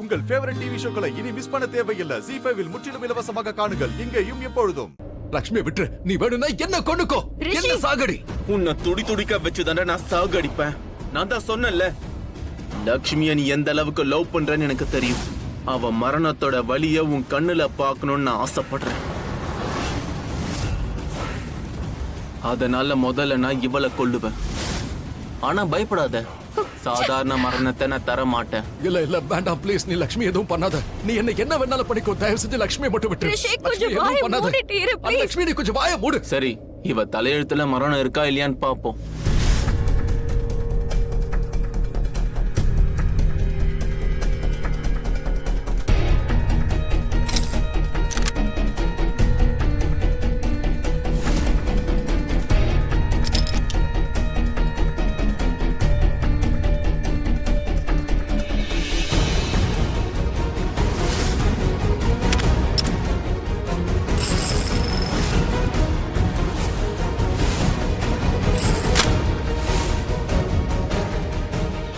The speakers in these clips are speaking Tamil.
உங்கள் ஃபேவரட் டிவி ஷோக்களை இனி மிஸ் பண்ண தேவையில்லை. ZEE5 இல் முற்றிலும் இலவசமாக காணுங்கள். இங்கேயும் எப்பொழுதும். லக்ஷ்மி விட்டு நீ வேணும்னா என்ன கொண்டுக்கோ, என்ன சாகடி. உன்னை துடி துடிக்க வச்சுதானே நான் சாகடிப்பேன். நான் தான் சொன்னேன்ல, லக்ஷ்மிய நீ எந்த அளவுக்கு லவ் பண்றேன்னு எனக்கு தெரியும். அவ மரணத்தோட வலிய உன் கண்ணுல பாக்கணும்னு நான் ஆசைப்படுறேன். அதனால முதல்ல நான் இவளை கொல்லுவேன். ஆனா பயப்படாத, சாதாரண மரணத்தை நான் தர மாட்டேன். இல்ல இல்ல வேண்டாம் ப்ளீஸ், நீ லக்ஷ்மி எதுவும் பண்ணாத. நீ என்ன வேணாலும் பண்ணிக்கோ, தயவு செஞ்சு லக்ஷ்மியை மட்டும் விட்டு. லக்ஷ்மி நீ கொஞ்சம் வாயை மூடு. சரி, இவ தலையெழுத்துல மரணம் இருக்கா இல்லையான்னு பாப்போம்.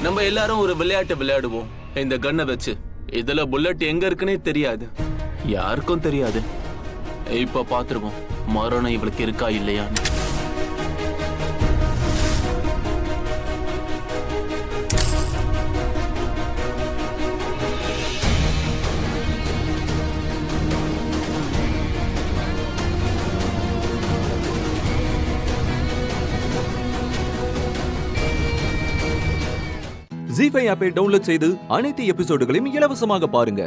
நம்ம எல்லாரும் ஒரு விளையாட்டு விளையாடுவோம். இந்த கன்னை வச்சு இதுல புல்லட் எங்க இருக்குன்னே தெரியாது, யாருக்கும் தெரியாது. இப்ப பாத்துருவோம் மரணம் இவளுக்கு இருக்கா இல்லையான்னு. ZEE5 ஆப்பை டவுன்லோட் செய்து அனைத்து எபிசோடுகளையும் இலவசமாக பாருங்க.